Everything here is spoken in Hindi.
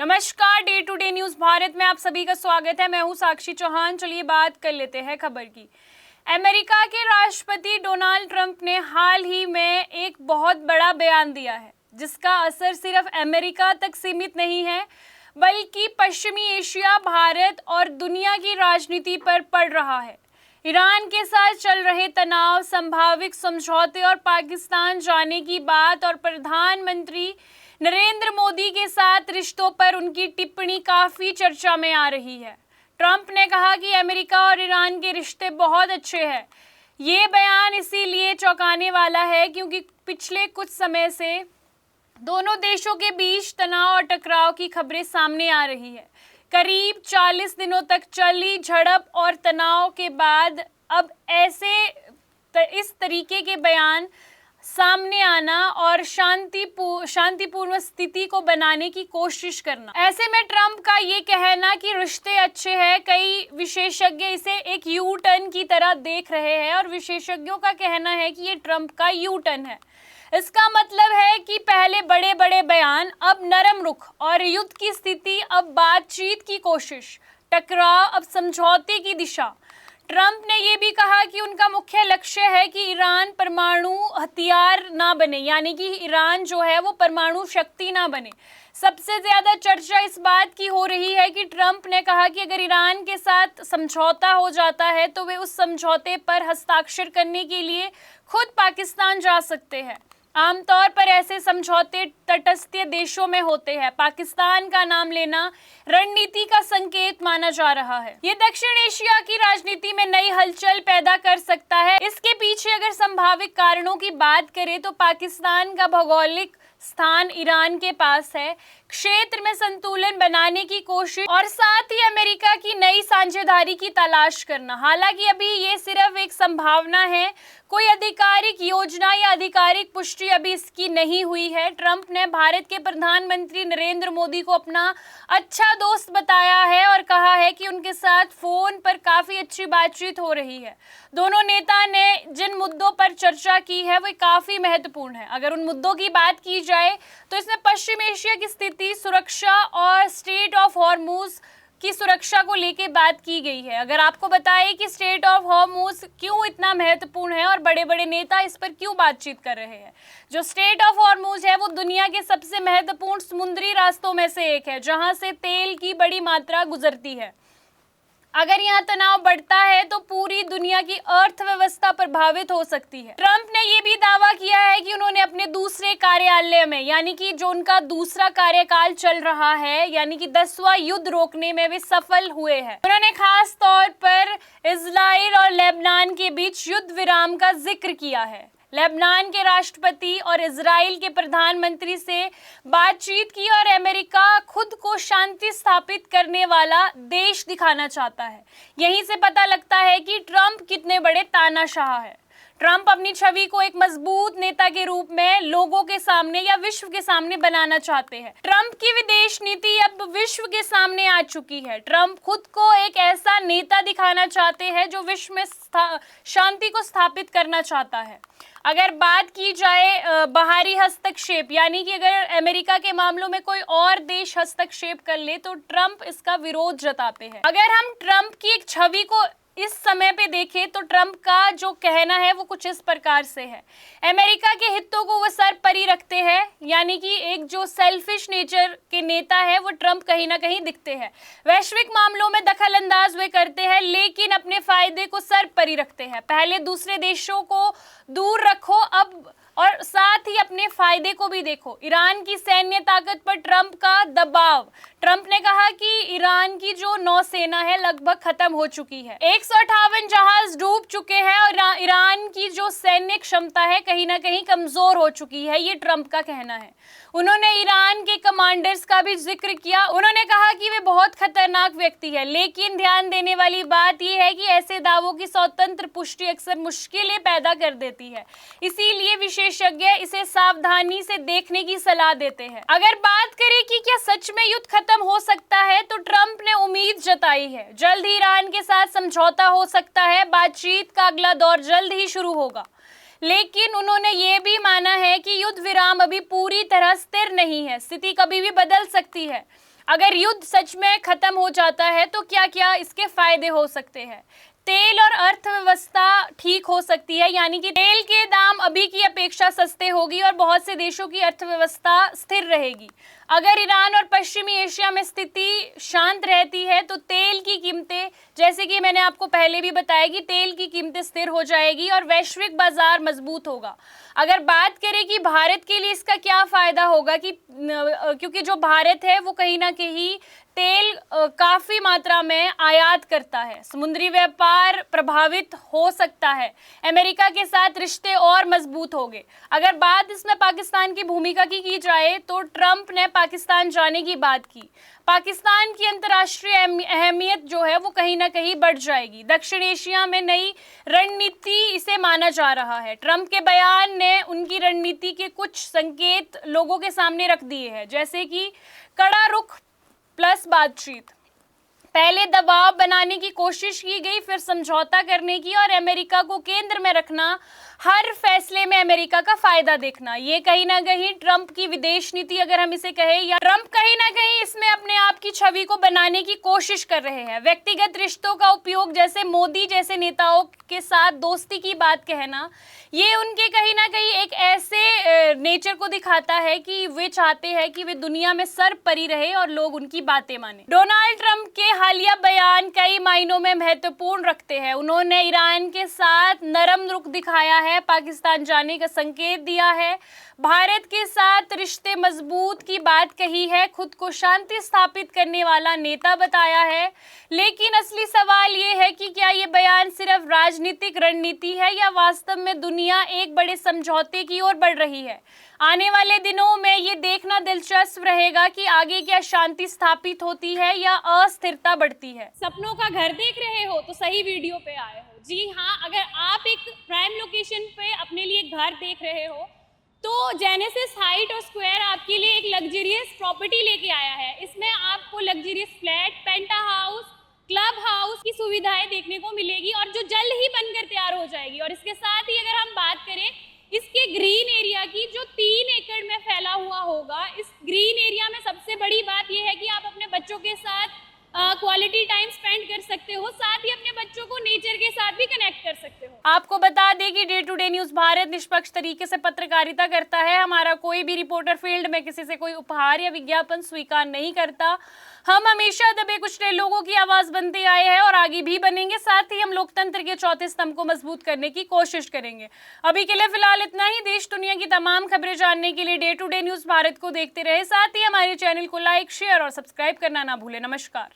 नमस्कार, day to day news Bharat में आप सभी का स्वागत है। मैं हूं साक्षी चौहान। चलिए बात कर लेते हैं खबर की। अमेरिका के राष्ट्रपति डोनाल्ड ट्रंप ने हाल ही में एक बहुत बड़ा बयान दिया है, जिसका असर सिर्फ अमेरिका तक सीमित नहीं है, बल्कि पश्चिमी एशिया, भारत और दुनिया की राजनीति पर पड़ रहा है। ईरान के साथ चल रहे तनाव, संभावित समझौते और पाकिस्तान जाने की बात और प्रधानमंत्री नरेंद्र मोदी के साथ रिश्तों पर उनकी टिप्पणी काफी चर्चा में आ रही है। ट्रंप ने कहा कि अमेरिका और ईरान के रिश्ते बहुत अच्छे हैं। ये बयान इसीलिए चौंकाने वाला है क्योंकि पिछले कुछ समय से दोनों देशों के बीच तनाव और टकराव की खबरें सामने आ रही है। करीब 40 दिनों तक चली झड़प और तनाव के बाद अब इस तरीके के बयान सामने आना और शांतिपूर्ण स्थिति को बनाने की कोशिश करना। ऐसे में ट्रंप का ये कहना कि रिश्ते अच्छे हैं, कई विशेषज्ञ इसे एक यू टर्न की तरह देख रहे हैं और विशेषज्ञों का कहना है कि ये ट्रंप का यू टर्न है। इसका मतलब है कि पहले बड़े बड़े बयान, अब नरम रुख और युद्ध की स्थिति, अब बातचीत की कोशिश, टकराव, अब समझौते की दिशा। ट्रंप ने यह भी कहा कि उनका मुख्य लक्ष्य है कि ईरान परमाणु हथियार ना बने, यानी कि ईरान जो है वो परमाणु शक्ति ना बने। सबसे ज्यादा चर्चा इस बात की हो रही है कि ट्रंप ने कहा कि अगर ईरान के साथ समझौता हो जाता है तो वे उस समझौते पर हस्ताक्षर करने के लिए खुद पाकिस्तान जा सकते हैं। आमतौर पर ऐसे समझौते तटस्थ देशों में होते हैं। पाकिस्तान का नाम लेना रणनीति का संकेत माना जा रहा है। ये दक्षिण एशिया की राजनीति में नई हलचल पैदा कर सकता है। इसके पीछे अगर संभावित कारणों की बात करें तो पाकिस्तान का भौगोलिक स्थान ईरान के पास है, क्षेत्र में संतुलन बनाने की कोशिश और साथ ही अमेरिका की नई साझेदारी की तलाश करना। हालांकि अभी ये सिर्फ एक संभावना है, कोई आधिकारिक योजना या आधिकारिक पुष्टि अभी इसकी नहीं हुई है। ट्रंप ने भारत के प्रधानमंत्री नरेंद्र मोदी को अपना अच्छा दोस्त बताया है और कहा है कि उनके साथ फोन पर काफी अच्छी बातचीत हो रही है। दोनों नेता ने जिन मुद्दों पर चर्चा की है वो काफी महत्वपूर्ण है। अगर उन मुद्दों की बात की जाए तो इसमें पश्चिम एशिया की स्थिति, सुरक्षा और स्ट्रेट ऑफ हॉर्मुज की सुरक्षा को लेकर बात की गई है। अगर आपको बताएं कि स्ट्रेट ऑफ हॉर्मुज क्यों इतना महत्वपूर्ण है और बड़े बड़े नेता इस पर क्यों बातचीत कर रहे हैं। जो स्ट्रेट ऑफ हॉर्मुज है वो दुनिया के सबसे महत्वपूर्ण समुद्री रास्तों में से एक है, जहां से तेल की बड़ी मात्रा गुजरती है। अगर यहाँ तनाव बढ़ता है तो पूरी दुनिया की अर्थव्यवस्था प्रभावित हो सकती है। ट्रंप ने यह भी दावा किया है कि उन्होंने अपने दूसरे कार्यालय में, यानी कि जो उनका दूसरा कार्यकाल चल रहा है, यानी कि 10वां युद्ध रोकने में वे सफल हुए हैं। उन्होंने खास तौर पर इजराइल और लेबनान के बीच युद्ध विराम का जिक्र किया है। लेबनान के राष्ट्रपति और इजराइल के प्रधानमंत्री से बातचीत की और अमेरिका खुद को शांति स्थापित करने वाला देश दिखाना चाहता है। यहीं से पता लगता है कि ट्रंप कितने बड़े तानाशाह है। ट्रंप अपनी छवि को एक मजबूत नेता के रूप में लोगों के सामने या विश्व के सामने बनाना चाहते हैं। ट्रंप की विदेश नीति अब विश्व के सामने आ चुकी है। ट्रंप खुद को एक ऐसा नेता दिखाना चाहते हैं जो विश्व में शांति को स्थापित करना चाहता है। अगर बात की जाए बाहरी हस्तक्षेप, यानी कि अगर अमेरिका के मामलों में कोई और देश हस्तक्षेप कर ले तो ट्रंप इसका विरोध जताते हैं। अगर हम ट्रंप की एक छवि को इस समय पे देखें तो ट्रंप का जो कहना है वो कुछ इस प्रकार से है। अमेरिका के हितों को वो सरपरी रखते हैं, यानी कि एक जो सेल्फिश नेचर के नेता है वो ट्रंप कहीं ना कहीं दिखते हैं। वैश्विक मामलों में दखल अंदाज वे करते हैं, लेकिन अपने फायदे को सरपरी रखते हैं। पहले दूसरे देशों को दूर रखो अब, और साथ ही अपने फायदे को भी देखो। ईरान की सैन्य ताकत पर ट्रंप का दबाव। ट्रंप ने कहा कि ईरान की जो नौसेना है लगभग खत्म हो चुकी है, 158 जहाज डूब चुके हैं और ईरान की जो सैन्य क्षमता है कहीं ना कहीं कमजोर हो चुकी है। ये ट्रंप का कहना है। उन्होंने ईरान के कमांडर्स का भी जिक्र किया। उन्होंने कहा कि वे बहुत खतरनाक व्यक्ति है, लेकिन ध्यान देने वाली बात यह है कि ऐसे दावों की स्वतंत्र पुष्टि अक्सर मुश्किलें पैदा कर देती है, इसीलिए विशेषज्ञ इसे सावधानी से देखने की सलाह देते हैं। अगर बात करें कि क्या सच में युद्ध खत्म हो सकता है तो ट्रंप ने उम्मीद जताई है। जल्द ही ईरान के साथ समझौता हो सकता है, बातचीत का अगला दौर जल्द ही शुरू होगा। लेकिन उन्होंने ये भी माना है कि युद्ध विराम अभी पूरी तरह स्थिर नहीं है, स्थिति कभी भी बदल सकती है। अगर युद्ध सच में खत्म हो जाता है तो क्या क्या इसके फायदे हो सकते हैं? तेल और अर्थव्यवस्था ठीक हो सकती है, यानी कि तेल के दाम अभी की अपेक्षा सस्ते होगी और बहुत से देशों की अर्थव्यवस्था स्थिर रहेगी। अगर ईरान और पश्चिमी एशिया में स्थिति शांत रहती है तो तेल की कीमतें, जैसे कि मैंने आपको पहले भी बताया कि तेल की कीमतें स्थिर हो जाएगी और वैश्विक बाजार मजबूत होगा। अगर बात करें कि भारत के लिए इसका क्या फायदा होगा, कि क्योंकि जो भारत है वो कहीं ना कहीं तेल काफी मात्रा में आयात करता है, समुद्री व्यापार प्रभावित हो सकता है, अमेरिका के साथ रिश्ते और मजबूत होंगे। अगर बात इसमें पाकिस्तान की भूमिका की जाए तो ट्रंप ने पाकिस्तान जाने की बात की। पाकिस्तान की अंतर्राष्ट्रीय अहमियत जो है वो कहीं ना कहीं बढ़ जाएगी। दक्षिण एशिया में नई रणनीति इसे माना जा रहा है। ट्रंप के बयान ने उनकी रणनीति के कुछ संकेत लोगों के सामने रख दिए हैं, जैसे कि कड़ा रुख प्लस बातचीत। पहले दबाव बनाने की कोशिश की गई, फिर समझौता करने की और अमेरिका को केंद्र में रखना, हर फैसले में अमेरिका का फायदा देखना। ये कहीं ना कहीं ट्रंप की विदेश नीति अगर हम इसे कहें, या ट्रंप कहीं ना कहीं इसमें अपने आप की छवि को बनाने की कोशिश कर रहे हैं। व्यक्तिगत रिश्तों का उपयोग, जैसे मोदी जैसे नेताओं के साथ दोस्ती की बात कहना, ये उनके कहीं ना कहीं एक ऐसे नेचर को दिखाता है कि वे चाहते हैं कि वे दुनिया में सर्वोपरि रहे और लोग उनकी बातें माने। डोनाल्ड ट्रंप के हालिया बयान कई मायनों में महत्वपूर्ण रखते हैं। उन्होंने ईरान के साथ नरम रुख दिखाया है, पाकिस्तान जाने का संकेत दिया है, भारत के साथ रिश्ते मजबूत की बात कही है, खुद को शांति स्थापित करने वाला नेता बताया है। लेकिन असली सवाल ये है कि क्या ये बयान सिर्फ राजनीतिक रणनीति है या वास्तव में दुनिया एक बड़े समझौते की ओर बढ़ रही है? आने वाले दिनों में ये देखना दिलचस्प रहेगा कि आगे क्या शांति स्थापित होती है या अस्थिरता बढ़ती है। सपनों का घर देख रहे हो तो सही वीडियो पे आए हो। जी हाँ, अगर आप एक प्राइम लोकेशन पे अपने लिए घर देख रहे हो तो जेनेसिस हाइट और स्क्वायर आपके लिए एक लग्जरियस प्रॉपर्टी लेके आया है। इसमें आपको लग्जरियस फ्लैट, पेंटा हाउस, क्लब हाउस की सुविधाएं देखने को मिलेगी और जो जल्द ही बनकर तैयार हो जाएगी। और इसके साथ ही अगर हम बात करें इसके ग्रीन एरिया की, जो 3 एकड़ में फैला हुआ होगा, इस ग्रीन एरिया में सबसे बड़ी बात यह है कि आप अपने बच्चों के साथ क्वालिटी टाइम स्पेंड कर सकते हो, साथ ही अपने बच्चों को नेचर के साथ भी कनेक्ट कर सकते हो। आपको बता दें कि day to day news Bharat निष्पक्ष तरीके से पत्रकारिता करता है। हमारा कोई भी रिपोर्टर फील्ड में किसी से कोई उपहार या विज्ञापन स्वीकार नहीं करता। हम हमेशा दबे कुचले लोगों की आवाज बनते आए हैं और आगे भी बनेंगे। साथ ही हम लोकतंत्र के चौथे स्तंभ को मजबूत करने की कोशिश करेंगे। अभी के लिए फिलहाल इतना ही। देश दुनिया की तमाम खबरें जानने के लिए day to day news Bharat को देखते रहे। साथ ही हमारे चैनल को लाइक, शेयर और सब्सक्राइब करना ना भूलें। नमस्कार।